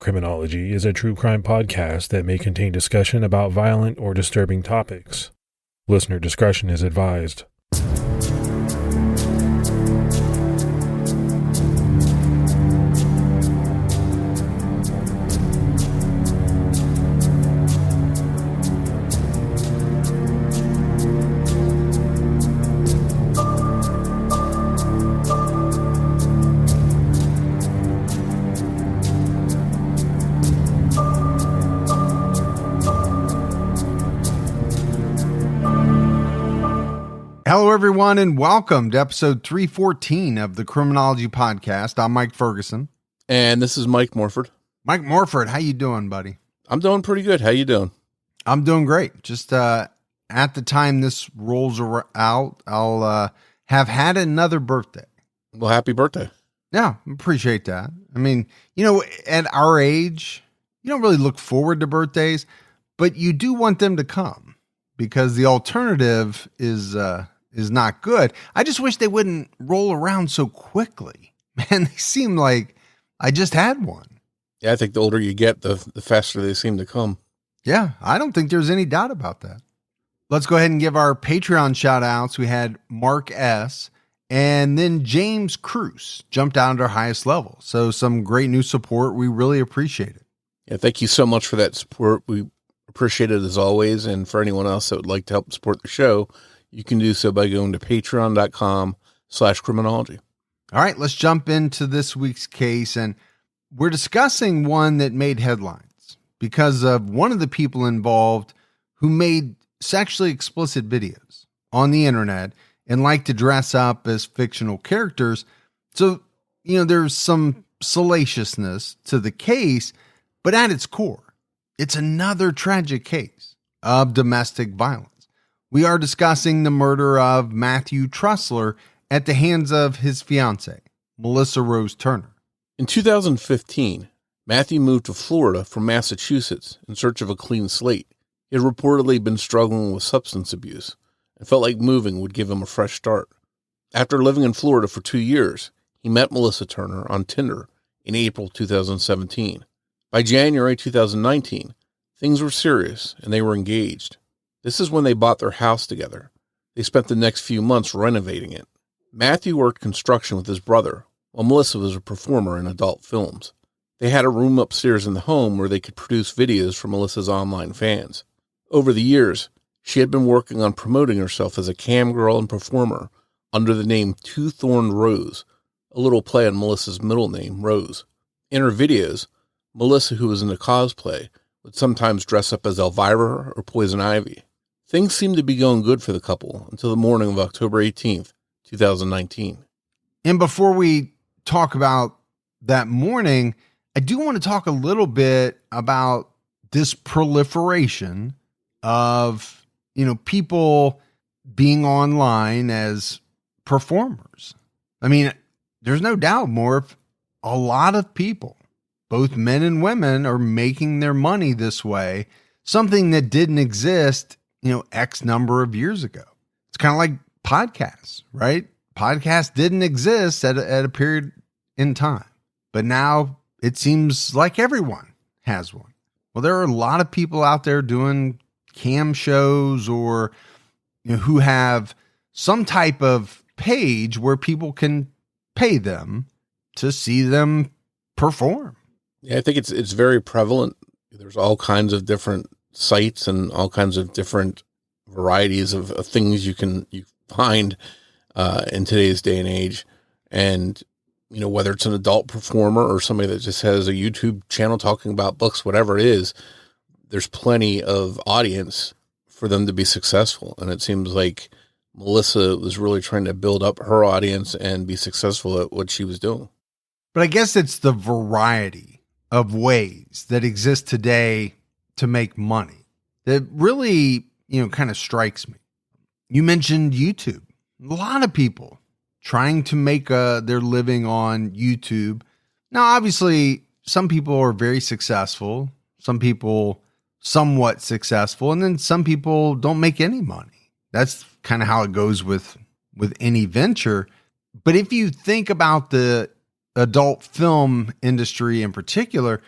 Criminology is a true crime podcast that may contain discussion about violent or disturbing topics. Listener discretion is advised. Hello, everyone, and welcome to episode 314 of the Criminology podcast. I'm Mike Ferguson. And this is Mike Morford. Mike Morford, how you doing, buddy? I'm doing pretty good. How you doing? I'm doing great. Just at the time this rolls out, I'll have had another birthday. Well, happy birthday. Yeah, appreciate that. I mean, at our age, you don't really look forward to birthdays, but you do want them to come because the alternative is not good. I just wish they wouldn't roll around so quickly. Man, they seem like I just had one. Yeah, I think the older you get, the faster they seem to come. Yeah, I don't think there's any doubt about that. Let's go ahead and give our Patreon shout outs. We had Mark S. and then James Cruz jumped down to our highest level. So some great new support. We really appreciate it. Yeah, thank you so much for that support. We appreciate it as always. And for anyone else that would like to help support the show, you can do so by going to patreon.com/criminology. All right, let's jump into this week's case. And we're discussing one that made headlines because of one of the people involved who made sexually explicit videos on the internet and liked to dress up as fictional characters. So, there's some salaciousness to the case, but at its core, it's another tragic case of domestic violence. We are discussing the murder of Matthew Trussler at the hands of his fiancé, Melissa Rose Turner. In 2015, Matthew moved to Florida from Massachusetts in search of a clean slate. He had reportedly been struggling with substance abuse and felt like moving would give him a fresh start. After living in Florida for 2 years, he met Melissa Turner on Tinder in April 2017. By January 2019, things were serious and they were engaged. This is when they bought their house together. They spent the next few months renovating it. Matthew worked construction with his brother, while Melissa was a performer in adult films. They had a room upstairs in the home where they could produce videos for Melissa's online fans. Over the years, she had been working on promoting herself as a cam girl and performer under the name Two Thorned Rose, a little play on Melissa's middle name, Rose. In her videos, Melissa, who was into cosplay, would sometimes dress up as Elvira or Poison Ivy. Things seemed to be going good for the couple until the morning of October 18th, 2019. And before we talk about that morning, I do want to talk a little bit about this proliferation of, people being online as performers. I mean, there's no doubt, Morph, a lot of people, both men and women, are making their money this way, something that didn't exist X number of years ago. It's kind of like podcasts, right? Podcasts didn't exist at a period in time, but now it seems like everyone has one. Well, there are a lot of people out there doing cam shows or who have some type of page where people can pay them to see them perform. Yeah, I think it's very prevalent. There's all kinds of different sites and all kinds of different varieties of things you find in today's day and age. And, whether it's an adult performer or somebody that just has a YouTube channel talking about books, whatever it is, there's plenty of audience for them to be successful. And it seems like Melissa was really trying to build up her audience and be successful at what she was doing. But I guess it's the variety of ways that exist today to make money that really, kind of strikes me. You mentioned YouTube. A lot of people trying to make their living on YouTube. Now, obviously, some people are very successful, some people somewhat successful, and then some people don't make any money. That's kind of how it goes with any venture. But if you think about the adult film industry in particular,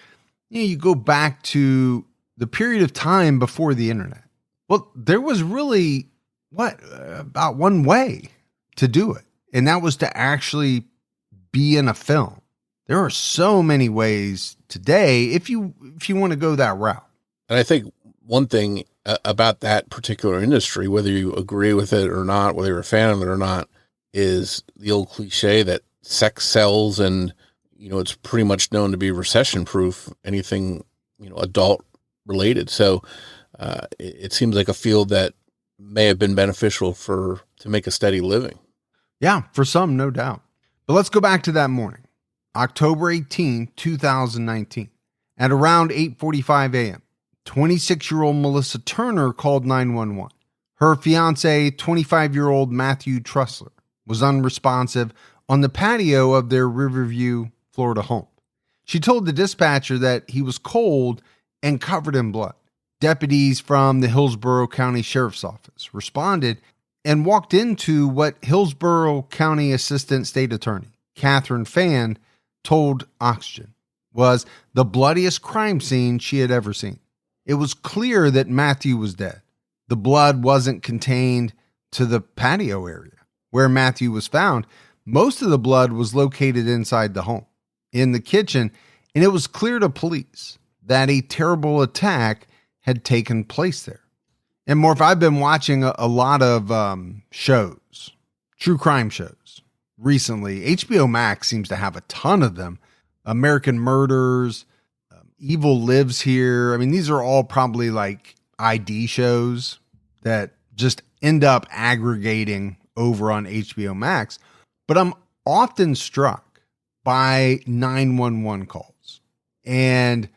You go back to the period of time before the internet. Well, there was really about one way to do it, and that was to actually be in a film. There are so many ways today if you want to go that route. And I think one thing about that particular industry, whether you agree with it or not, whether you're a fan of it or not, is the old cliche that sex sells, and it's pretty much known to be recession proof, anything adult related. So it seems like a field that may have been beneficial to make a steady living. Yeah, for some, no doubt. But let's go back to that morning, October 18, 2019. At around 8:45 a.m., 26-year-old Melissa Turner called 911. Her fiancé, 25-year-old Matthew Trussler, was unresponsive on the patio of their Riverview, Florida home. She told the dispatcher that he was cold and covered in blood. Deputies from the Hillsborough County Sheriff's Office responded and walked into what Hillsborough County Assistant State Attorney Catherine Fan told Oxygen was the bloodiest crime scene she had ever seen. It was clear that Matthew was dead. The blood wasn't contained to the patio area where Matthew was found. Most of the blood was located inside the home, in the kitchen, and it was clear to police that a terrible attack had taken place there. And Morf, I've been watching a lot of shows, true crime shows recently. HBO Max seems to have a ton of them. American Murders, Evil Lives Here. I mean, these are all probably like ID shows that just end up aggregating over on HBO Max. But I'm often struck by 911 calls. And,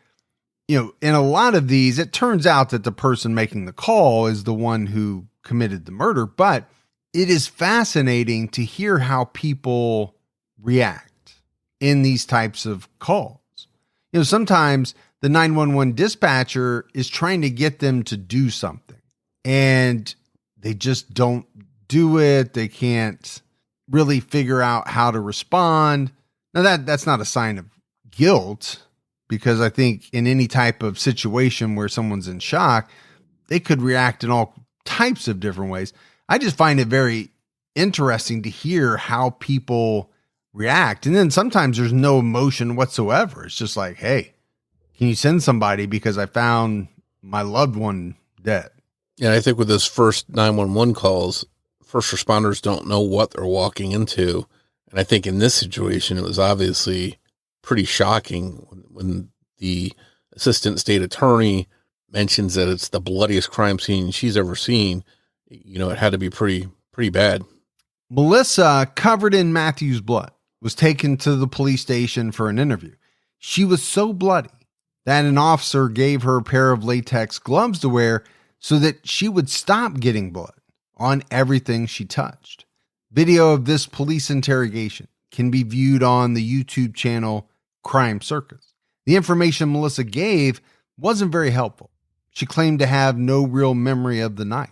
in a lot of these, it turns out that the person making the call is the one who committed the murder. But it is fascinating to hear how people react in these types of calls. Sometimes the 911 dispatcher is trying to get them to do something and they just don't do it. They can't really figure out how to respond. Now that's not a sign of guilt, because I think in any type of situation where someone's in shock, they could react in all types of different ways. I just find it very interesting to hear how people react. And then sometimes there's no emotion whatsoever. It's just like, hey, can you send somebody because I found my loved one dead? Yeah, I think with those first 911 calls, first responders don't know what they're walking into. And I think in this situation, it was obviously pretty shocking when the assistant state attorney mentions that it's the bloodiest crime scene she's ever seen. It had to be pretty bad. Melissa, covered in Matthew's blood, was taken to the police station for an interview. She was so bloody that an officer gave her a pair of latex gloves to wear so that she would stop getting blood on everything she touched. Video of this police interrogation can be viewed on the YouTube channel Crime Circus. The information Melissa gave wasn't very helpful. She claimed to have no real memory of the night.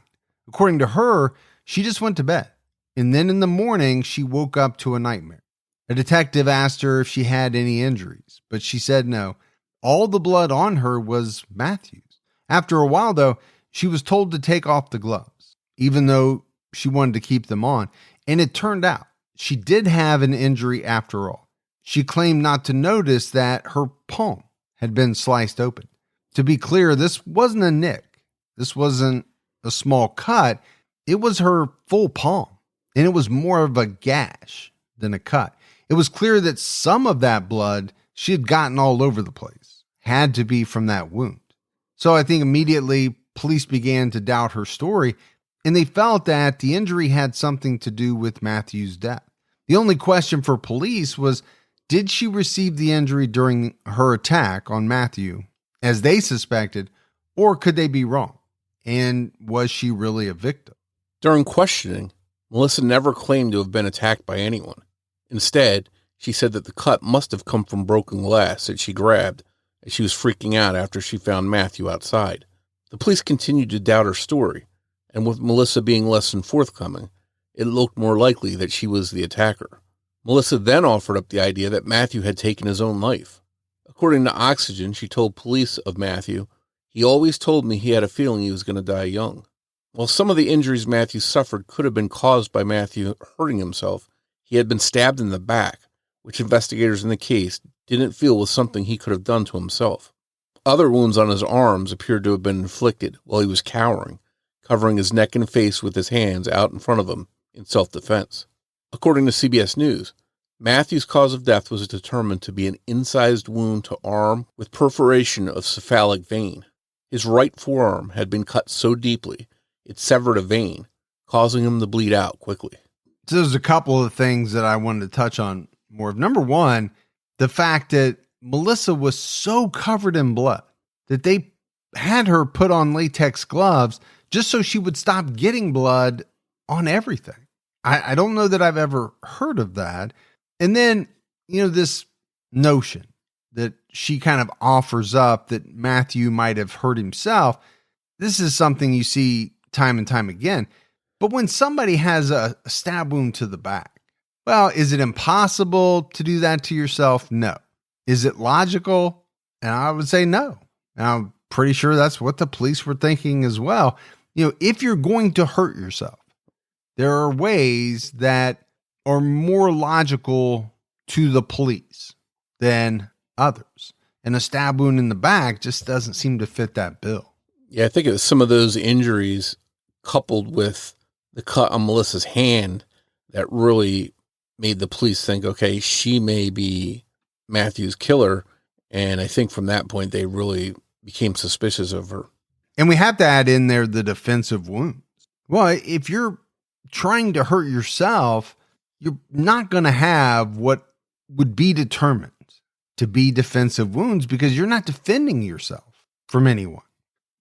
According to her, she just went to bed, and then in the morning, she woke up to a nightmare. A detective asked her if she had any injuries, but she said no. All the blood on her was Matthew's. After a while, though, she was told to take off the gloves, even though she wanted to keep them on. And it turned out she did have an injury after all. She claimed not to notice that her palm had been sliced open. To be clear, this wasn't a nick. This wasn't a small cut. It was her full palm, and it was more of a gash than a cut. It was clear that some of that blood she had gotten all over the place had to be from that wound. So I think immediately police began to doubt her story, and they felt that the injury had something to do with Matthew's death. The only question for police was, did she receive the injury during her attack on Matthew, as they suspected, or could they be wrong? And was she really a victim? During questioning, Melissa never claimed to have been attacked by anyone. Instead, she said that the cut must have come from broken glass that she grabbed as she was freaking out after she found Matthew outside. The police continued to doubt her story, and with Melissa being less than forthcoming, it looked more likely that she was the attacker. Melissa then offered up the idea that Matthew had taken his own life. According to Oxygen, she told police of Matthew, "He always told me he had a feeling he was going to die young." While some of the injuries Matthew suffered could have been caused by Matthew hurting himself, he had been stabbed in the back, which investigators in the case didn't feel was something he could have done to himself. Other wounds on his arms appeared to have been inflicted while he was cowering, covering his neck and face with his hands out in front of him in self-defense. According to CBS News, Matthew's cause of death was determined to be an incised wound to arm with perforation of cephalic vein. His right forearm had been cut so deeply it severed a vein, causing him to bleed out quickly. So there's a couple of things that I wanted to touch on more. Number one, the fact that Melissa was so covered in blood that they had her put on latex gloves just so she would stop getting blood on everything. I don't know that I've ever heard of that. And then, this notion that she kind of offers up that Matthew might have hurt himself. This is something you see time and time again. But when somebody has a stab wound to the back, well, is it impossible to do that to yourself? No. Is it logical? And I would say no. And I'm pretty sure that's what the police were thinking as well. If you're going to hurt yourself, there are ways that are more logical to the police than others. And a stab wound in the back just doesn't seem to fit that bill. Yeah, I think it was some of those injuries coupled with the cut on Melissa's hand that really made the police think, okay, she may be Matthew's killer. And I think from that point, they really became suspicious of her. And we have to add in there the defensive wounds. Well, if you're trying to hurt yourself, you're not going to have what would be determined to be defensive wounds because you're not defending yourself from anyone.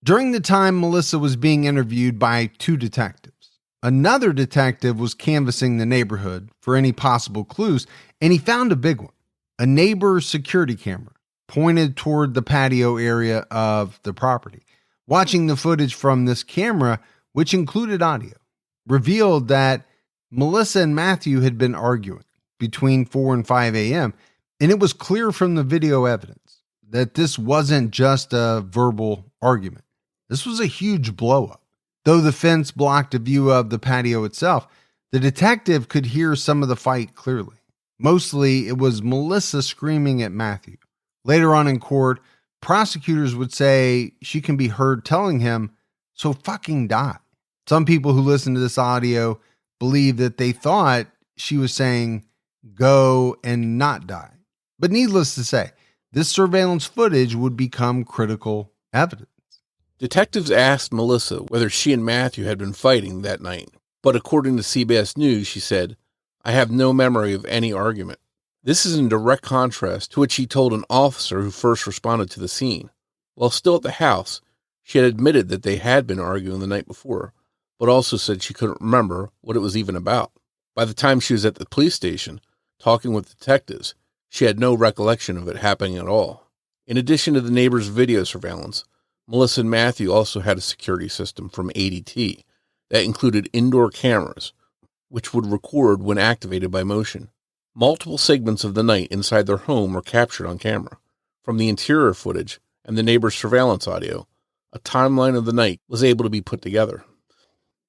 During the time Melissa was being interviewed by two detectives, another detective was canvassing the neighborhood for any possible clues, and he found a big one, a neighbor's security camera pointed toward the patio area of the property. Watching the footage from this camera, which included audio, revealed that Melissa and Matthew had been arguing between 4 and 5 a.m., and it was clear from the video evidence that this wasn't just a verbal argument. This was a huge blow-up. Though the fence blocked a view of the patio itself, the detective could hear some of the fight clearly. Mostly, it was Melissa screaming at Matthew. Later on in court, prosecutors would say she can be heard telling him, "So fucking die." Some people who listen to this audio believe that they thought she was saying, "Go and not die." But needless to say, this surveillance footage would become critical evidence. Detectives asked Melissa whether she and Matthew had been fighting that night, but according to CBS News, she said, "I have no memory of any argument." This is in direct contrast to what she told an officer who first responded to the scene. While still at the house, she had admitted that they had been arguing the night before, but also said she couldn't remember what it was even about. By the time she was at the police station, talking with detectives, she had no recollection of it happening at all. In addition to the neighbor's video surveillance, Melissa and Matthew also had a security system from ADT that included indoor cameras, which would record when activated by motion. Multiple segments of the night inside their home were captured on camera. From the interior footage and the neighbor's surveillance audio, a timeline of the night was able to be put together.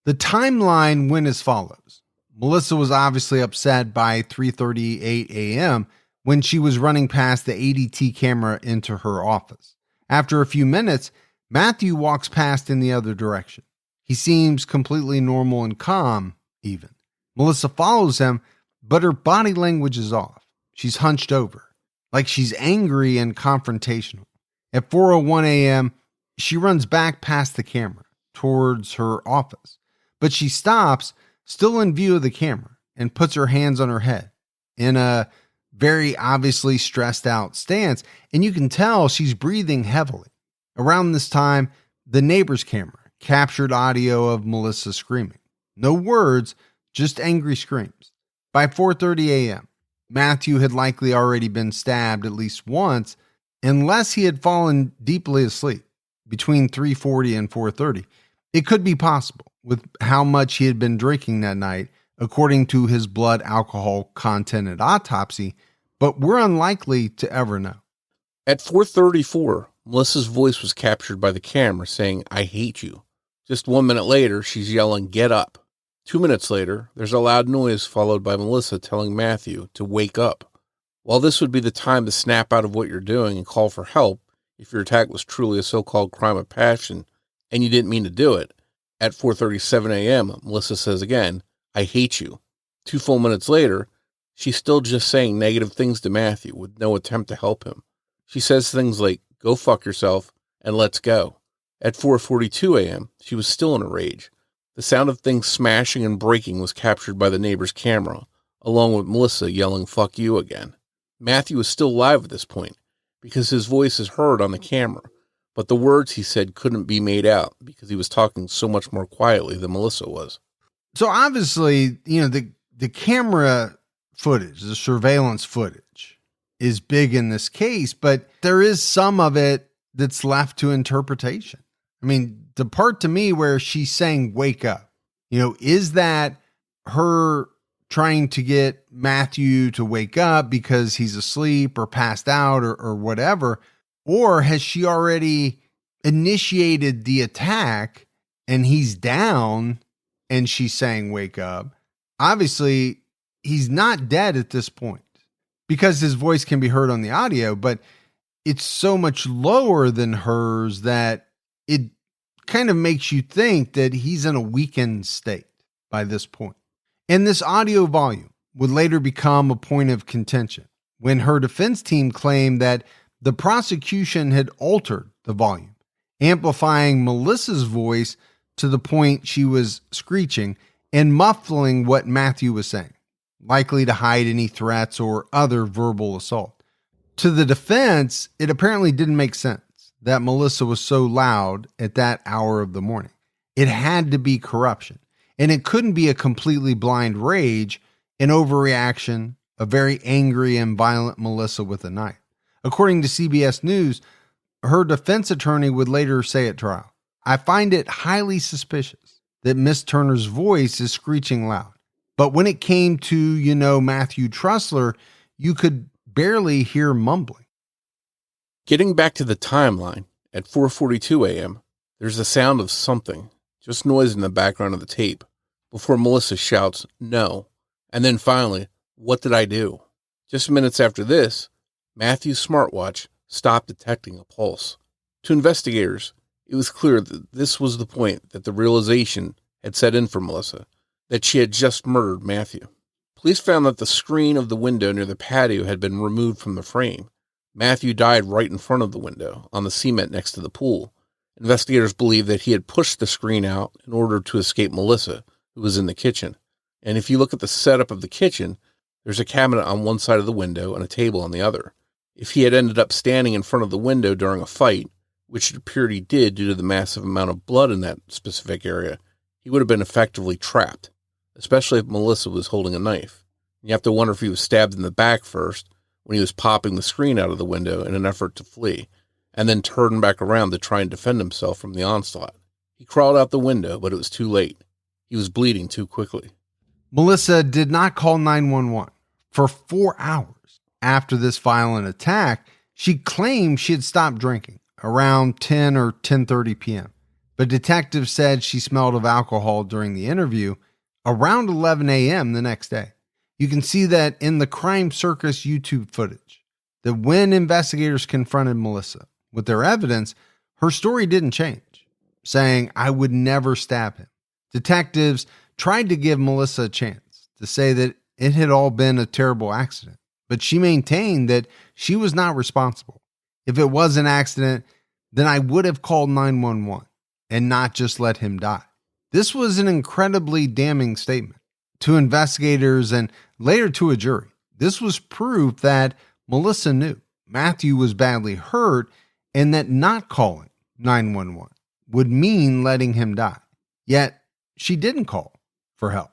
The timeline went as follows. Melissa was obviously upset by 3:38 a.m. when she was running past the ADT camera into her office. After a few minutes, Matthew walks past in the other direction. He seems completely normal and calm, even. Melissa follows him, but her body language is off. She's hunched over, like she's angry and confrontational. At 4:01 a.m., she runs back past the camera towards her office, but she stops, still in view of the camera, and puts her hands on her head in a very obviously stressed out stance, and you can tell she's breathing heavily. Around this time, the neighbor's camera captured audio of Melissa screaming. No words, just angry screams. By 4:30 a.m., Matthew had likely already been stabbed at least once, unless he had fallen deeply asleep between 3:40 and 4:30. It could be possible with how much he had been drinking that night, according to his blood alcohol content at autopsy, but we're unlikely to ever know. At 4:34, Melissa's voice was captured by the camera saying, "I hate you." Just 1 minute later, she's yelling, "Get up." 2 minutes later, there's a loud noise followed by Melissa telling Matthew to wake up. While this would be the time to snap out of what you're doing and call for help, if your attack was truly a so-called crime of passion and you didn't mean to do it, at 4:37 a.m., Melissa says again, "I hate you." 2 full minutes later, she's still just saying negative things to Matthew with no attempt to help him. She says things like, "Go fuck yourself," and "Let's go." At 4:42 a.m., she was still in a rage. The sound of things smashing and breaking was captured by the neighbor's camera, along with Melissa yelling, "Fuck you" again. Matthew is still alive at this point, because his voice is heard on the camera, but the words he said couldn't be made out because he was talking so much more quietly than Melissa was. So obviously, the camera footage, the surveillance footage is big in this case, but there is some of it that's left to interpretation. I mean, the part to me where she's saying, "Wake up," is that her trying to get Matthew to wake up because he's asleep or passed out or whatever? Or has she already initiated the attack and he's down and she's saying, "Wake up"? Obviously, he's not dead at this point because his voice can be heard on the audio, but it's so much lower than hers that it kind of makes you think that he's in a weakened state by this point. And this audio volume would later become a point of contention when her defense team claimed that the prosecution had altered the volume, amplifying Melissa's voice to the point she was screeching and muffling what Matthew was saying, likely to hide any threats or other verbal assault. To the defense, it apparently didn't make sense that Melissa was so loud at that hour of the morning. It had to be corruption, and it couldn't be a completely blind rage, an overreaction, a very angry and violent Melissa with a knife. According to CBS News, her defense attorney would later say at trial, "I find it highly suspicious that Miss Turner's voice is screeching loud. But when it came to, Matthew Trussler, you could barely hear mumbling." Getting back to the timeline, at 4:42 a.m., there's the sound of something, just noise in the background of the tape, before Melissa shouts, "No," and then finally, "What did I do?" Just minutes after this, Matthew's smartwatch stopped detecting a pulse. To investigators, it was clear that this was the point that the realization had set in for Melissa, that she had just murdered Matthew. Police found that the screen of the window near the patio had been removed from the frame. Matthew died right in front of the window, on the cement next to the pool. Investigators believe that he had pushed the screen out in order to escape Melissa, who was in the kitchen. And if you look at the setup of the kitchen, there's a cabinet on one side of the window and a table on the other. If he had ended up standing in front of the window during a fight, which it appeared he did due to the massive amount of blood in that specific area, he would have been effectively trapped, especially if Melissa was holding a knife. You have to wonder if he was stabbed in the back first, when he was popping the screen out of the window in an effort to flee, and then turned back around to try and defend himself from the onslaught. He crawled out the window, but it was too late. He was bleeding too quickly. Melissa did not call 911 for 4 hours after this violent attack. She claimed she had stopped drinking around 10 or 10:30 p.m., but detectives said she smelled of alcohol during the interview around 11 a.m. the next day. You can see that in the Crime Circus YouTube footage, that when investigators confronted Melissa with their evidence, her story didn't change, saying, "I would never stab him." Detectives tried to give Melissa a chance to say that it had all been a terrible accident, but she maintained that she was not responsible. "If it was an accident, then I would have called 911 and not just let him die." This was an incredibly damning statement to investigators and later to a jury. This was proof that Melissa knew Matthew was badly hurt and that not calling 911 would mean letting him die. Yet she didn't call for help.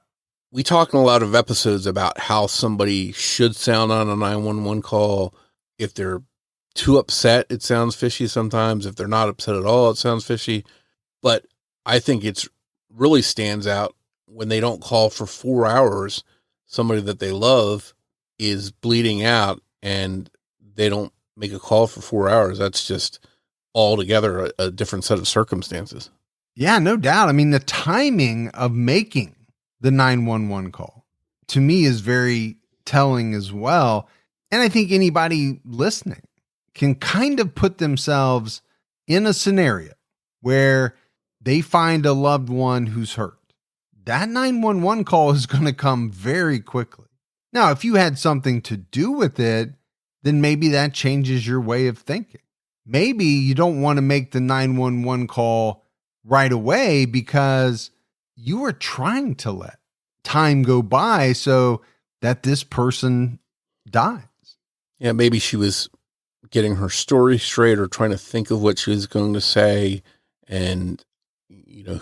We talk in a lot of episodes about how somebody should sound on a 911 call. If they're too upset, it sounds fishy sometimes. If they're not upset at all, it sounds fishy. But I think it's really stands out when they don't call for 4 hours. Somebody that they love is bleeding out and they don't make a call for 4 hours. That's just altogether a different set of circumstances. Yeah, no doubt. I mean, the timing of making the 911 call to me is very telling as well. And I think anybody listening can kind of put themselves in a scenario where they find a loved one who's hurt. That 911 call is going to come very quickly. Now, if you had something to do with it, then maybe that changes your way of thinking. Maybe you don't want to make the 911 call right away because you were trying to let time go by so that this person dies. Yeah, maybe she was getting her story straight or trying to think of what she was going to say. And,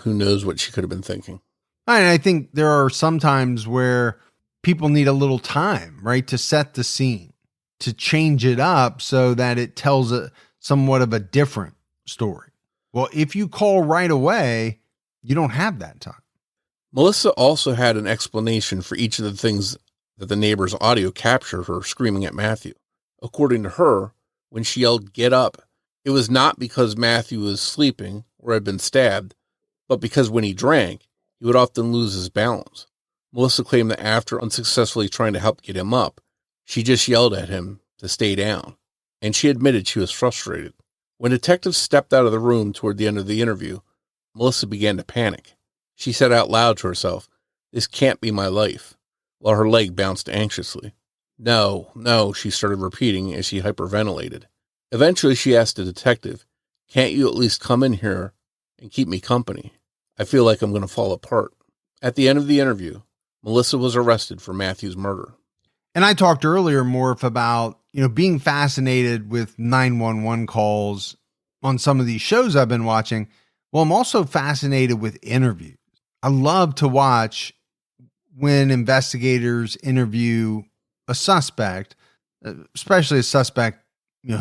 who knows what she could have been thinking. And I think there are some times where people need a little time, right, to set the scene, to change it up so that it tells somewhat of a different story. Well, if you call right away, you don't have that time. Melissa also had an explanation for each of the things that the neighbor's audio captured her screaming at Matthew. According to her, when she yelled, "Get up," it was not because Matthew was sleeping or had been stabbed, but because when he drank, he would often lose his balance. Melissa claimed that after unsuccessfully trying to help get him up, she just yelled at him to stay down, and she admitted she was frustrated. When detectives stepped out of the room toward the end of the interview, Melissa began to panic. She said out loud to herself, "This can't be my life," while her leg bounced anxiously. No, she started repeating as she hyperventilated. Eventually, she asked the detective, "Can't you at least come in here and keep me company? I feel like I'm going to fall apart." At the end of the interview, Melissa was arrested for Matthew's murder. And I talked earlier, Morf, about, being fascinated with 911 calls on some of these shows I've been watching. Well, I'm also fascinated with interviews. I love to watch when investigators interview a suspect, especially a suspect,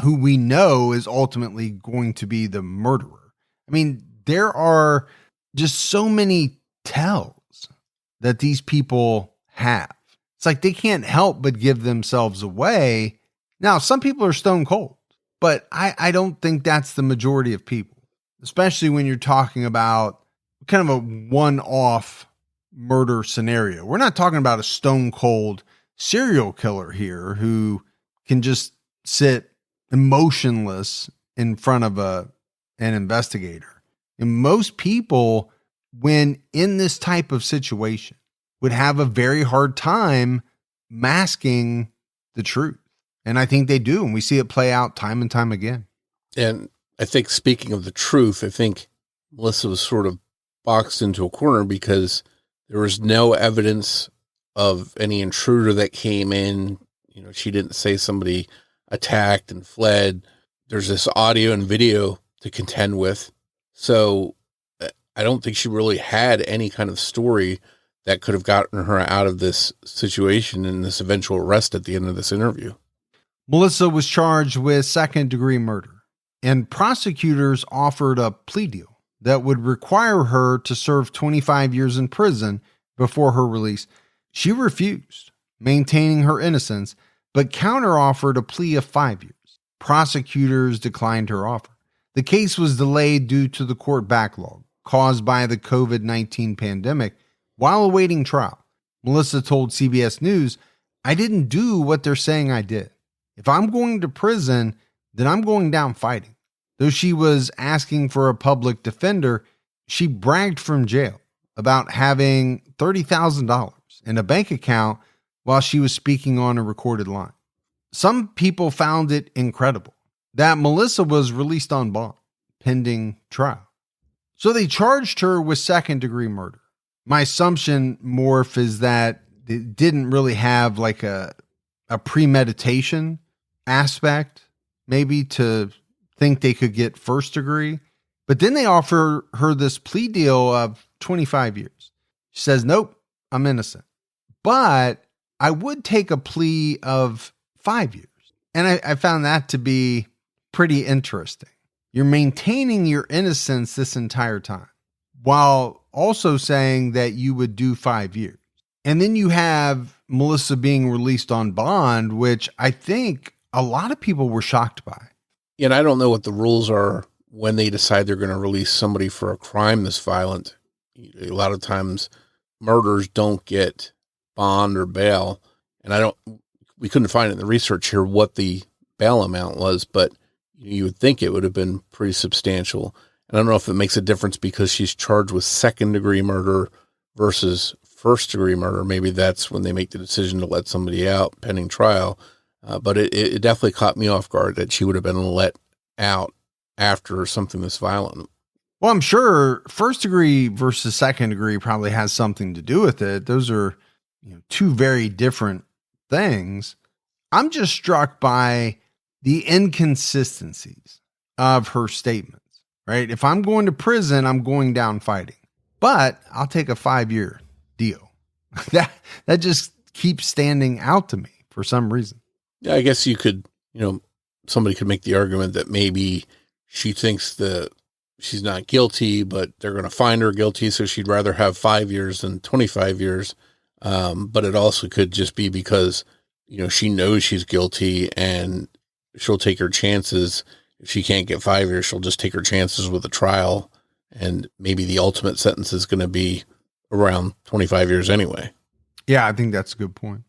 who we know is ultimately going to be the murderer. I mean, there are just so many tells that these people have. It's like they can't help but give themselves away. Now, some people are stone cold, but I don't think that's the majority of people, especially when you're talking about kind of a one-off murder scenario. We're not talking about a stone cold serial killer here who can just sit emotionless in front of an investigator. And most people, when in this type of situation, would have a very hard time masking the truth. And I think they do. And we see it play out time and time again. And I think, speaking of the truth, I think Melissa was sort of boxed into a corner because there was no evidence of any intruder that came in. She didn't say somebody attacked and fled. There's this audio and video to contend with. So I don't think she really had any kind of story that could have gotten her out of this situation and this eventual arrest at the end of this interview. Melissa was charged with second-degree murder, and prosecutors offered a plea deal that would require her to serve 25 years in prison before her release. She refused, maintaining her innocence, but counteroffered a plea of 5 years. Prosecutors declined her offer. The case was delayed due to the court backlog caused by the COVID-19 pandemic. While awaiting trial, Melissa told CBS News, "I didn't do what they're saying I did. If I'm going to prison, then I'm going down fighting." Though she was asking for a public defender, she bragged from jail about having $30,000 in a bank account while she was speaking on a recorded line. Some people found it incredible that Melissa was released on bond pending trial. So they charged her with second-degree murder. My assumption, Morf, is that it didn't really have like a premeditation aspect, maybe, to think they could get first degree. But then they offer her this plea deal of 25 years. She says, "Nope, I'm innocent. But I would take a plea of 5 years." And I found that to be pretty interesting. You're maintaining your innocence this entire time, while also saying that you would do 5 years. And then you have Melissa being released on bond, which I think a lot of people were shocked by. And I don't know what the rules are when they decide they're going to release somebody for a crime this violent. A lot of times murders don't get bond or bail. And we couldn't find in the research here what the bail amount was, but you would think it would have been pretty substantial. And I don't know if it makes a difference because she's charged with second-degree murder versus first-degree murder. Maybe that's when they make the decision to let somebody out pending trial. But it definitely caught me off guard that she would have been let out after something this violent. Well, I'm sure first degree versus second degree probably has something to do with it. Those are two very different things. I'm just struck by the inconsistencies of her statements, right? If I'm going to prison, I'm going down fighting, but I'll take a 5-year deal. That just keeps standing out to me for some reason. Yeah, I guess you could, somebody could make the argument that maybe she thinks that she's not guilty, but they're going to find her guilty, so she'd rather have 5 years than 25 years. But it also could just be because, she knows she's guilty and she'll take her chances. If she can't get 5 years, she'll just take her chances with a trial. And maybe the ultimate sentence is going to be around 25 years anyway. Yeah, I think that's a good point.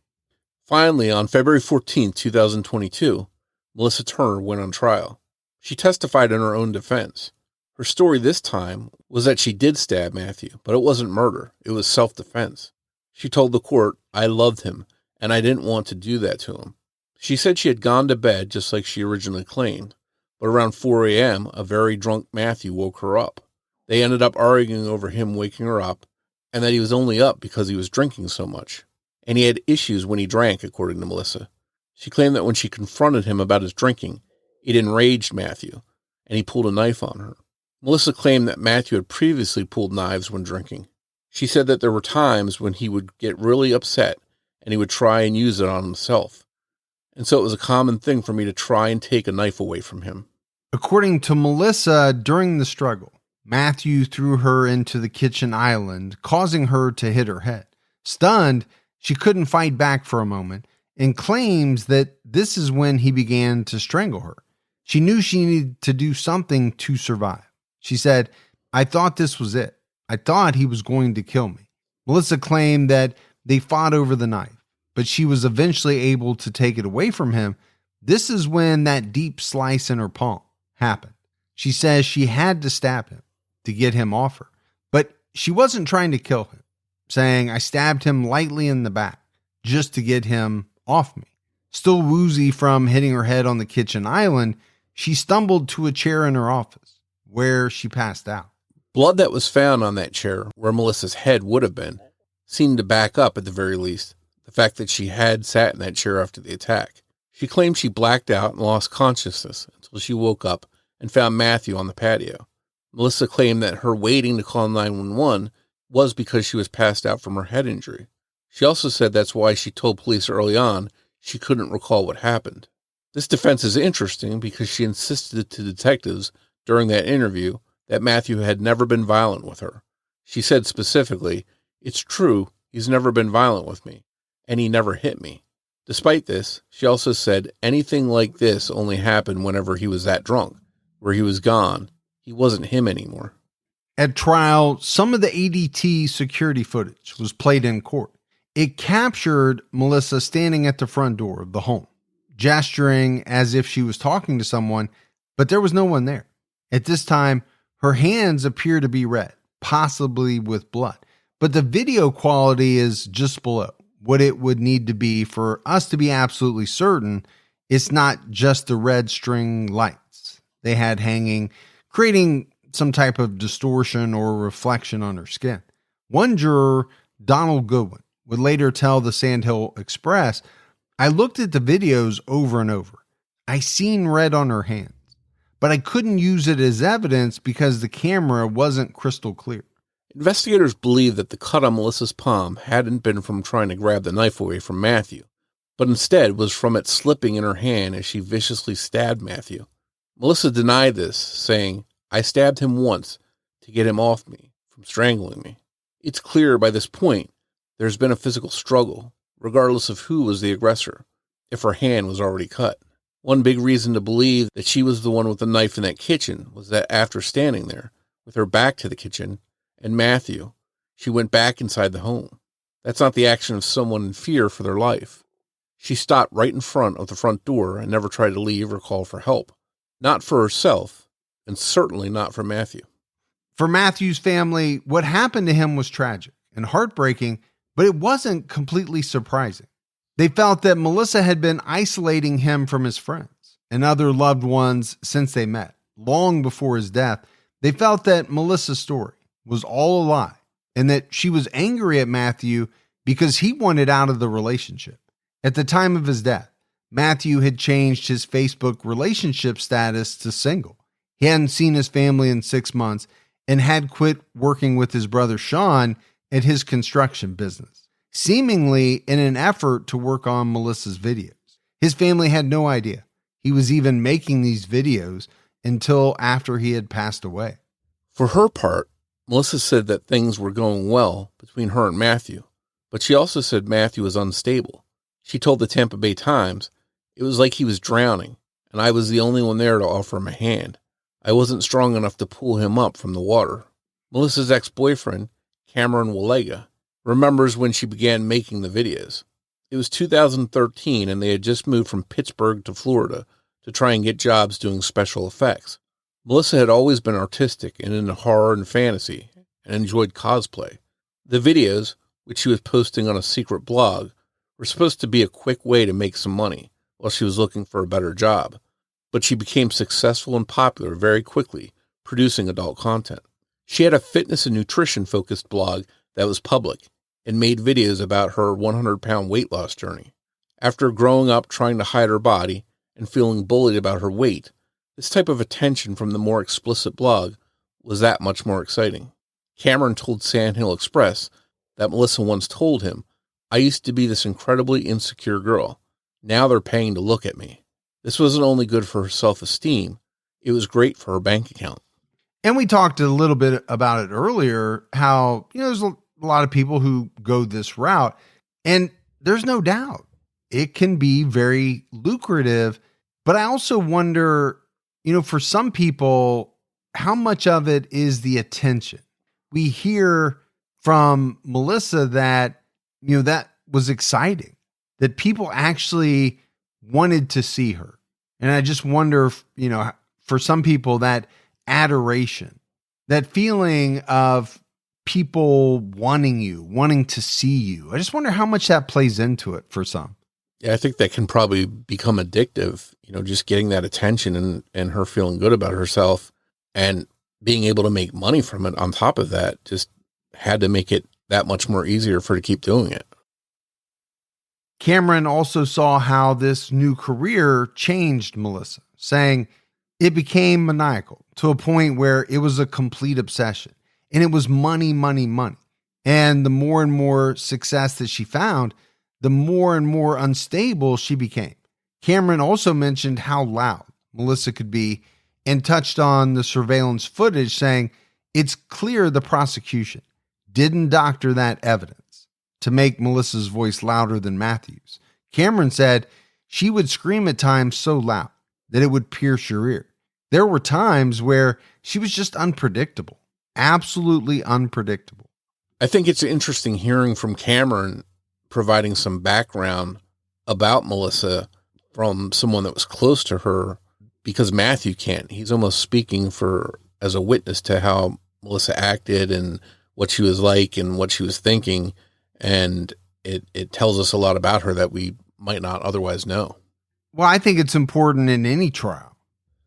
Finally, on February 14th, 2022, Melissa Turner went on trial. She testified in her own defense. Her story this time was that she did stab Matthew, but it wasn't murder. It was self-defense. She told the court, "I loved him, and I didn't want to do that to him." She said she had gone to bed just like she originally claimed, but around 4 a.m., a very drunk Matthew woke her up. They ended up arguing over him waking her up, and that he was only up because he was drinking so much. And he had issues when he drank, according to Melissa. She claimed that when she confronted him about his drinking, it enraged Matthew, and he pulled a knife on her. Melissa claimed that Matthew had previously pulled knives when drinking. She said that there were times when he would get really upset, and he would try and use it on himself. And so it was a common thing for me to try and take a knife away from him. According to Melissa, during the struggle, Matthew threw her into the kitchen island, causing her to hit her head. Stunned, she couldn't fight back for a moment and claims that this is when he began to strangle her. She knew she needed to do something to survive. She said, "I thought this was it. I thought he was going to kill me." Melissa claimed that they fought over the knife, but she was eventually able to take it away from him. This is when that deep slice in her palm happened. She says she had to stab him to get him off her, but she wasn't trying to kill him, saying, "I stabbed him lightly in the back just to get him off me." Still woozy from hitting her head on the kitchen island, she stumbled to a chair in her office where she passed out. Blood that was found on that chair, where Melissa's head would have been, seemed to back up, at the very least, the fact that she had sat in that chair after the attack. She claimed she blacked out and lost consciousness until she woke up and found Matthew on the patio. Melissa claimed that her waiting to call 911 was because she was passed out from her head injury. She also said that's why she told police early on she couldn't recall what happened. This defense is interesting because she insisted to detectives during that interview that Matthew had never been violent with her. She said specifically, "It's true, he's never been violent with me, and he never hit me." Despite this, she also said anything like this only happened whenever he was that drunk. Where he was gone, he wasn't him anymore. At trial, some of the ADT security footage was played in court. It captured Melissa standing at the front door of the home, gesturing as if she was talking to someone, but there was no one there. At this time, her hands appear to be red, possibly with blood, but the video quality is just below what it would need to be for us to be absolutely certain it's not just the red string lights they had hanging, creating some type of distortion or reflection on her skin. One juror, Donald Goodwin, would later tell the Sandhill Express, "I looked at the videos over and over. I seen red on her hands, but I couldn't use it as evidence because the camera wasn't crystal clear." Investigators believe that the cut on Melissa's palm hadn't been from trying to grab the knife away from Matthew, but instead was from it slipping in her hand as she viciously stabbed Matthew. Melissa denied this, saying, "I stabbed him once to get him off me from strangling me." It's clear by this point there's been a physical struggle, regardless of who was the aggressor, if her hand was already cut. One big reason to believe that she was the one with the knife in that kitchen was that after standing there, with her back to the kitchen, and Matthew, she went back inside the home. That's not the action of someone in fear for their life. She stopped right in front of the front door and never tried to leave or call for help. Not for herself, and certainly not for Matthew. For Matthew's family, what happened to him was tragic and heartbreaking, but it wasn't completely surprising. They felt that Melissa had been isolating him from his friends and other loved ones since they met. Long before his death, they felt that Melissa's story was all a lie and that she was angry at Matthew because he wanted out of the relationship. At the time of his death, Matthew had changed his Facebook relationship status to single. He hadn't seen his family in 6 months and had quit working with his brother Sean at his construction business, seemingly in an effort to work on Melissa's videos. His family had no idea he was even making these videos until after he had passed away. For her part, Melissa said that things were going well between her and Matthew, but she also said Matthew was unstable. She told the Tampa Bay Times, "It was like he was drowning, and I was the only one there to offer him a hand. I wasn't strong enough to pull him up from the water." Melissa's ex-boyfriend, Cameron Wallega, remembers when she began making the videos. It was 2013, and they had just moved from Pittsburgh to Florida to try and get jobs doing special effects. Melissa had always been artistic and into horror and fantasy, and enjoyed cosplay. The videos, which she was posting on a secret blog, were supposed to be a quick way to make some money while she was looking for a better job. But she became successful and popular very quickly, producing adult content. She had a fitness and nutrition-focused blog that was public and made videos about her 100-pound weight loss journey. After growing up trying to hide her body and feeling bullied about her weight, this type of attention from the more explicit blog was that much more exciting. Cameron told Sandhill Express that Melissa once told him, "I used to be this incredibly insecure girl. Now they're paying to look at me." This wasn't only good for her self-esteem, it was great for her bank account. And we talked a little bit about it earlier, how, there's a lot of people who go this route, and there's no doubt it can be very lucrative. But I also wonder, for some people, how much of it is the attention? We hear from Melissa that, that was exciting, that people actually wanted to see her. And I just wonder if, for some people, that adoration, that feeling of people wanting to see you, I just wonder how much that plays into it for some. Yeah, I think that can probably become addictive, just getting that attention and her feeling good about herself and being able to make money from it on top of that just had to make it that much more easier for her to keep doing it. Cameron also saw how this new career changed Melissa, saying it became maniacal to a point where it was a complete obsession, and it was money, money, money. And the more and more success that she found, the more and more unstable she became. Cameron also mentioned how loud Melissa could be and touched on the surveillance footage, saying it's clear the prosecution didn't doctor that evidence to make Melissa's voice louder than Matthew's. Cameron said she would scream at times so loud that it would pierce your ear. There were times where she was just unpredictable, absolutely unpredictable. I think it's interesting hearing from Cameron providing some background about Melissa from someone that was close to her, because Matthew can't. He's almost speaking as a witness to how Melissa acted and what she was like and what she was thinking. And it tells us a lot about her that we might not otherwise know. Well, I think it's important in any trial,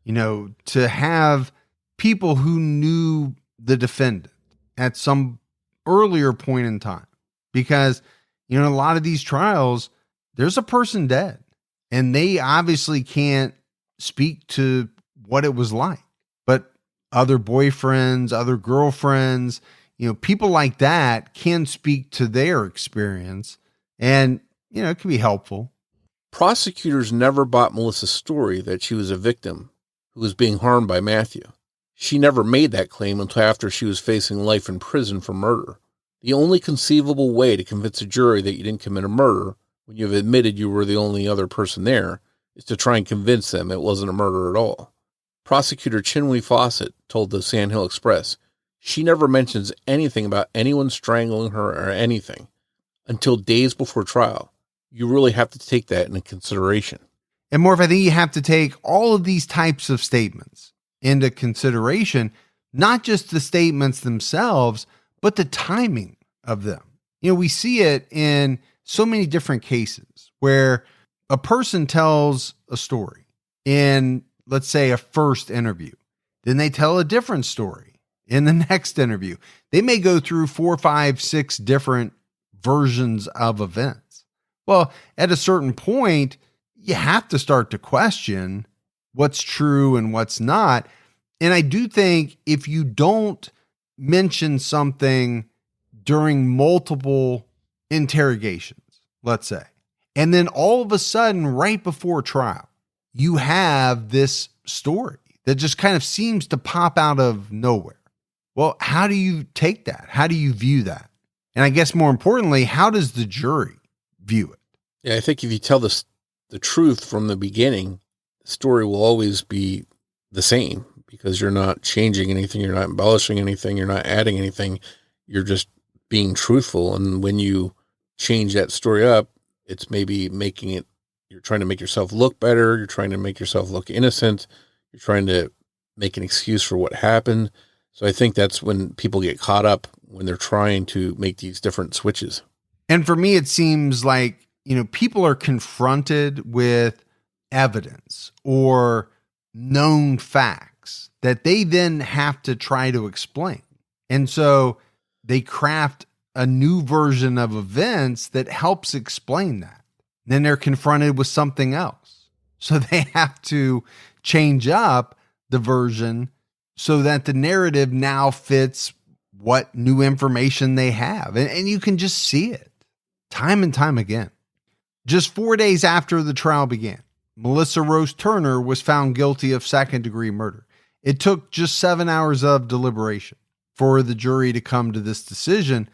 to have people who knew the defendant at some earlier point in time, because, in a lot of these trials, there's a person dead and they obviously can't speak to what it was like, but other boyfriends, other girlfriends, people like that can speak to their experience, and, it can be helpful. Prosecutors never bought Melissa's story that she was a victim who was being harmed by Matthew. She never made that claim until after she was facing life in prison for murder. The only conceivable way to convince a jury that you didn't commit a murder when you have admitted you were the only other person there is to try and convince them it wasn't a murder at all. Prosecutor Chinwe Fawcett told the Sandhill Express, she never mentions anything about anyone strangling her or anything until days before trial. You really have to take that into consideration. And Morf, I think you have to take all of these types of statements into consideration, not just the statements themselves, but the timing of them. We see it in so many different cases where a person tells a story in, let's say, a first interview. Then they tell a different story in the next interview. They may go through 4, 5, 6 different versions of events. Well, at a certain point, you have to start to question what's true and what's not. And I do think if you don't mention something during multiple interrogations, let's say, and then all of a sudden, right before trial, you have this story that just kind of seems to pop out of nowhere. Well, how do you take that? How do you view that? And I guess more importantly, how does the jury view it? Yeah, I think if you tell the truth from the beginning, the story will always be the same because you're not changing anything, you're not embellishing anything, you're not adding anything, you're just being truthful. And when you change that story up, it's maybe you're trying to make yourself look better, you're trying to make yourself look innocent, you're trying to make an excuse for what happened. So I think that's when people get caught up when they're trying to make these different switches. And for me, it seems like, people are confronted with evidence or known facts that they then have to try to explain. And so they craft a new version of events that helps explain that. Then they're confronted with something else. So they have to change up the version so that the narrative now fits what new information they have. And you can just see it time and time again. Just 4 days after the trial began, Melissa Rose Turner was found guilty of second-degree murder. It took just 7 hours of deliberation for the jury to come to this decision.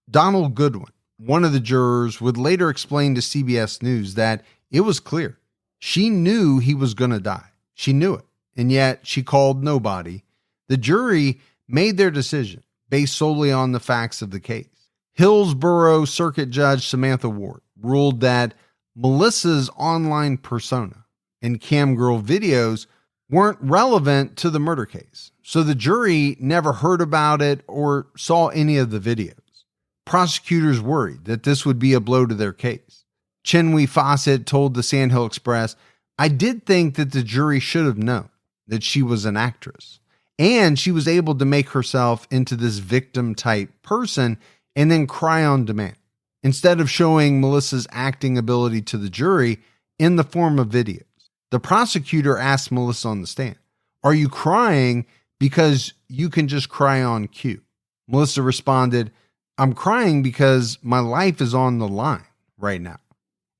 Donald Goodwin, one of the jurors, would later explain to CBS News that it was clear. She knew he was going to die. She knew it, and yet she called nobody. The jury made their decision based solely on the facts of the case. Hillsborough Circuit Judge Samantha Ward ruled that Melissa's online persona and camgirl videos weren't relevant to the murder case, so the jury never heard about it or saw any of the videos. Prosecutors worried that this would be a blow to their case. Chinwe Fawcett told the Sandhill Express, I did think that the jury should have known that she was an actress, and she was able to make herself into this victim-type person and then cry on demand, instead of showing Melissa's acting ability to the jury in the form of videos. The prosecutor asked Melissa on the stand, are you crying because you can just cry on cue? Melissa responded, I'm crying because my life is on the line right now.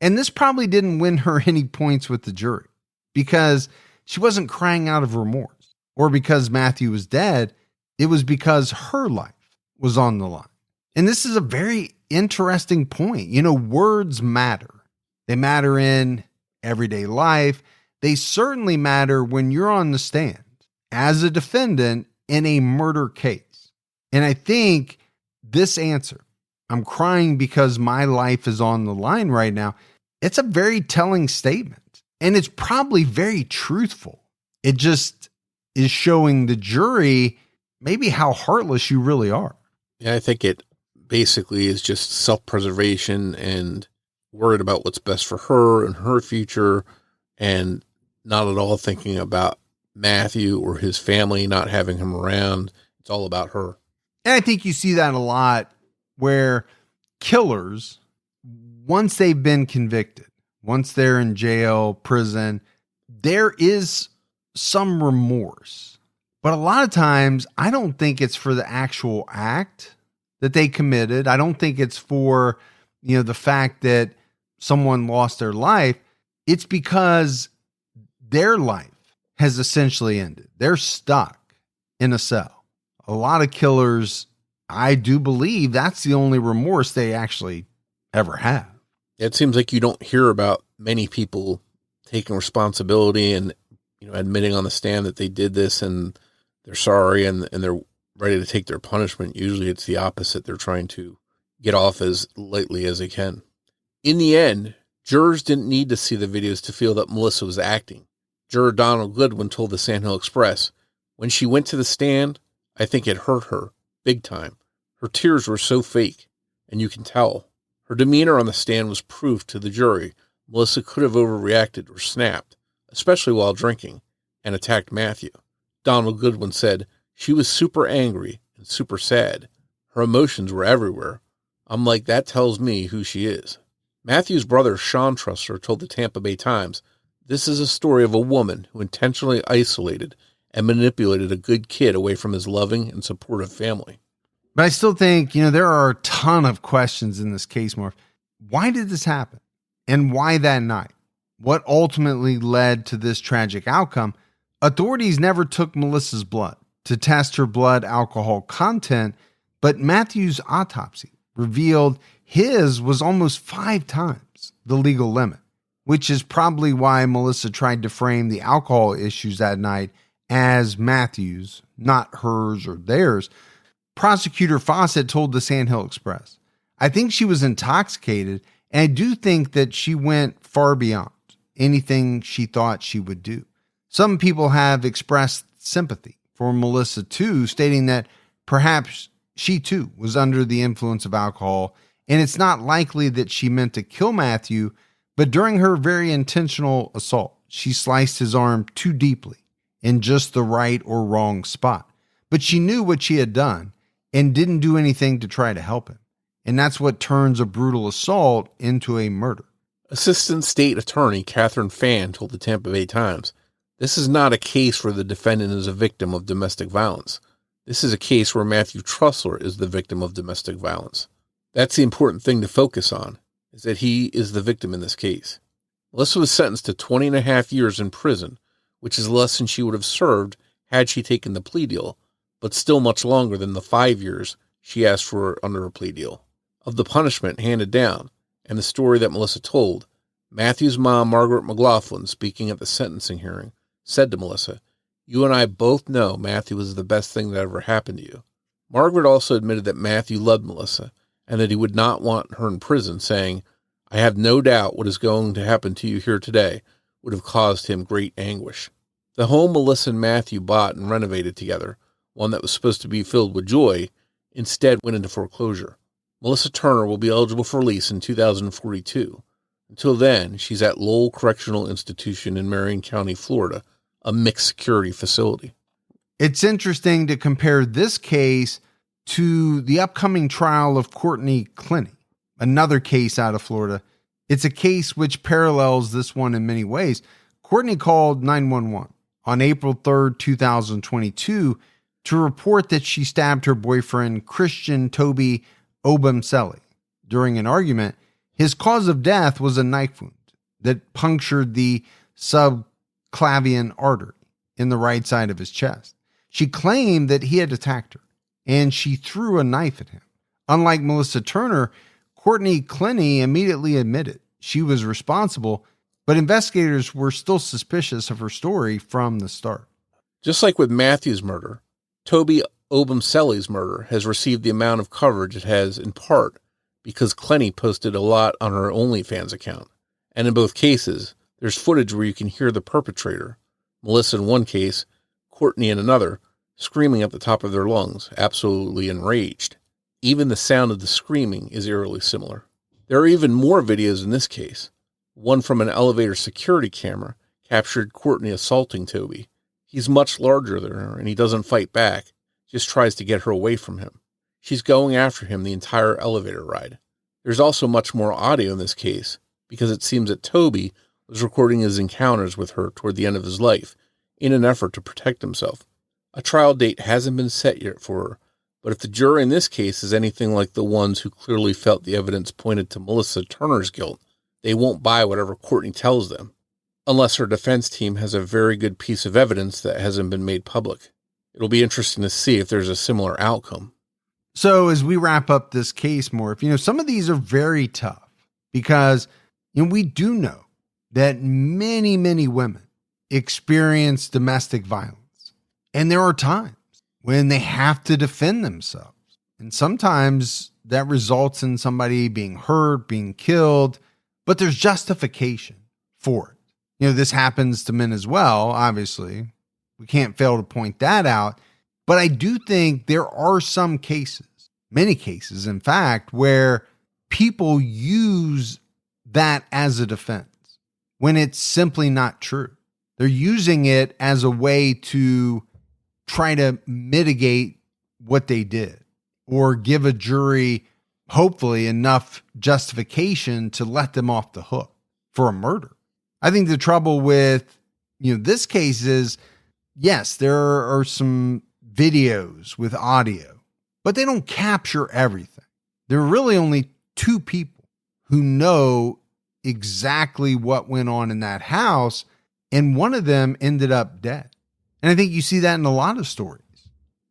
And this probably didn't win her any points with the jury because she wasn't crying out of remorse or because Matthew was dead. It was because her life was on the line. And this is a very interesting point. Words matter. They matter in everyday life. They certainly matter when you're on the stand as a defendant in a murder case. And I think this answer, I'm crying because my life is on the line right now, it's a very telling statement. And it's probably very truthful. It just is showing the jury maybe how heartless you really are. Yeah, I think it basically is just self-preservation and worried about what's best for her and her future and not at all thinking about Matthew or his family, not having him around. It's all about her. And I think you see that a lot where killers, once they've been convicted, once they're in jail, prison, there is some remorse. But a lot of times, I don't think it's for the actual act that they committed. I don't think it's for, the fact that someone lost their life. It's because their life has essentially ended. They're stuck in a cell. A lot of killers, I do believe that's the only remorse they actually ever have. It seems like you don't hear about many people taking responsibility and, admitting on the stand that they did this and they're sorry and they're ready to take their punishment. Usually it's the opposite. They're trying to get off as lightly as they can. In the end, jurors didn't need to see the videos to feel that Melissa was acting. Juror Donald Goodwin told the Sandhill Express, "When she went to the stand, I think it hurt her, big time. Her tears were so fake, and you can tell. Her demeanor on the stand was proof to the jury Melissa could have overreacted or snapped, especially while drinking, and attacked Matthew." Donald Goodwin said, "She was super angry and super sad. Her emotions were everywhere. I'm like, that tells me who she is." Matthew's brother, Sean Trussler, told the Tampa Bay Times, "This is a story of a woman who intentionally isolated and manipulated a good kid away from his loving and supportive family." But I still think, there are a ton of questions in this case, Morf. Why did this happen? And why that night? What ultimately led to this tragic outcome? Authorities never took Melissa's blood to test her blood alcohol content, but Matthew's autopsy revealed his was almost 5 times the legal limit, which is probably why Melissa tried to frame the alcohol issues that night as Matthew's, not hers or theirs. Prosecutor Fawcett told the Sandhill Express, "I think she was intoxicated, and I do think that she went far beyond anything she thought she would do." Some people have expressed sympathy for Melissa too, stating that perhaps she too was under the influence of alcohol, and it's not likely that she meant to kill Matthew, but during her very intentional assault, she sliced his arm too deeply in just the right or wrong spot. But she knew what she had done and didn't do anything to try to help him. And that's what turns a brutal assault into a murder. Assistant State Attorney Catherine Phan told the Tampa Bay Times, "This is not a case where the defendant is a victim of domestic violence. This is a case where Matthew Trussler is the victim of domestic violence. That's the important thing to focus on, is that he is the victim in this case." Melissa was sentenced to 20 and a half years in prison, which is less than she would have served had she taken the plea deal, but still much longer than the 5 years she asked for under a plea deal. Of the punishment handed down and the story that Melissa told, Matthew's mom, Margaret McLaughlin, speaking at the sentencing hearing, said to Melissa, "You and I both know Matthew was the best thing that ever happened to you." Margaret also admitted that Matthew loved Melissa and that he would not want her in prison, saying, "I have no doubt what is going to happen to you here today would have caused him great anguish." The home Melissa and Matthew bought and renovated together, one that was supposed to be filled with joy, instead went into foreclosure. Melissa Turner will be eligible for release in 2042. Until then, she's at Lowell Correctional Institution in Marion County, Florida, a mixed security facility. It's interesting to compare this case to the upcoming trial of Courtney Clenny, another case out of Florida. It's a case which parallels this one in many ways. Courtney called 911 on April 3rd, 2022 to report that she stabbed her boyfriend, Christian Toby Obamselli, during an argument. His cause of death was a knife wound that punctured the subclavian artery in the right side of his chest. She claimed that he had attacked her, and she threw a knife at him. Unlike Melissa Turner, Courtney Clenny immediately admitted she was responsible, but investigators were still suspicious of her story from the start. Just like with Matthew's murder, Toby Obamselli's murder has received the amount of coverage it has in part because Clenny posted a lot on her OnlyFans account. And in both cases, there's footage where you can hear the perpetrator, Melissa in one case, Courtney in another, screaming at the top of their lungs, absolutely enraged. Even the sound of the screaming is eerily similar. There are even more videos in this case. One from an elevator security camera captured Courtney assaulting Toby. He's much larger than her, and he doesn't fight back, just tries to get her away from him. She's going after him the entire elevator ride. There's also much more audio in this case, because it seems that Toby was recording his encounters with her toward the end of his life, in an effort to protect himself. A trial date hasn't been set yet for her, but if the jury in this case is anything like the ones who clearly felt the evidence pointed to Melissa Turner's guilt, they won't buy whatever Courtney tells them, unless her defense team has a very good piece of evidence that hasn't been made public. It'll be interesting to see if there's a similar outcome. So as we wrap up this case, Morf, some of these are very tough because we do know that many, many women experience domestic violence. And there are times when they have to defend themselves. And sometimes that results in somebody being hurt, being killed, but there's justification for it. This happens to men as well, obviously. We can't fail to point that out. But I do think there are some cases, many cases, in fact, where people use that as a defense when it's simply not true. They're using it as a way to try to mitigate what they did or give a jury, hopefully, enough justification to let them off the hook for a murder. I think the trouble with, this case is, yes, there are some videos with audio, but they don't capture everything. There are really only two people who know exactly what went on in that house, and one of them ended up dead. And I think you see that in a lot of stories.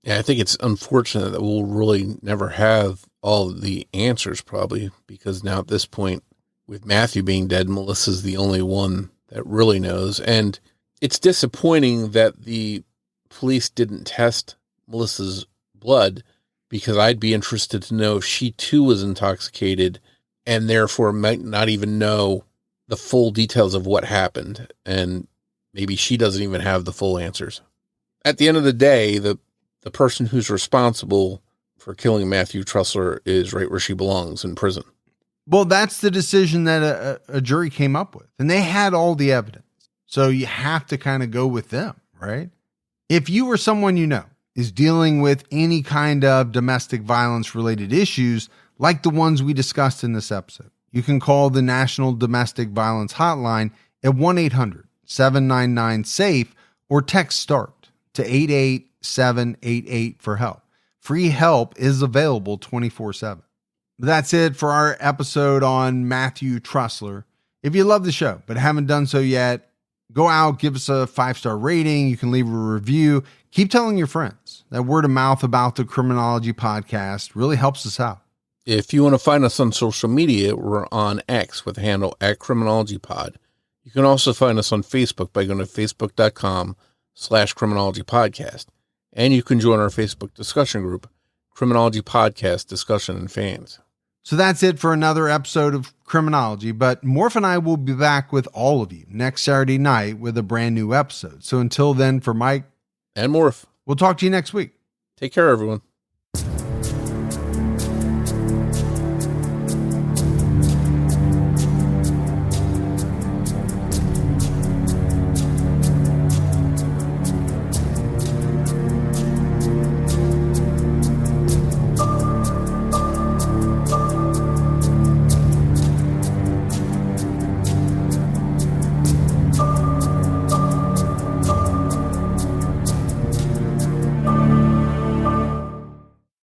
Yeah, I think it's unfortunate that we'll really never have all the answers, probably, because now at this point, with Matthew being dead, Melissa's the only one that really knows. And it's disappointing that the police didn't test Melissa's blood, because I'd be interested to know if she too was intoxicated and therefore might not even know the full details of what happened. And maybe she doesn't even have the full answers. At the end of the day, the person who's responsible for killing Matthew Trussler is right where she belongs, in prison. Well, that's the decision that a jury came up with, and they had all the evidence. So you have to kind of go with them, right? If you or someone is dealing with any kind of domestic violence related issues like the ones we discussed in this episode, you can call the National Domestic Violence Hotline at 1-800-799-SAFE or text START to 88788 for help. Free help is available 24/7. That's it for our episode on Matthew Trussler. If you love the show but haven't done so yet, go out, give us a 5-star rating. You can leave a review. Keep telling your friends. That word of mouth about the Criminology podcast really helps us out. If you want to find us on social media, we're on X with the handle @CriminologyPod. You can also find us on Facebook by going to facebook.com/CriminologyPodcast. And you can join our Facebook discussion group, Criminology Podcast Discussion and Fans. So that's it for another episode of Criminology, but Morf and I will be back with all of you next Saturday night with a brand new episode. So until then, for Mike and Morf, we'll talk to you next week. Take care, everyone.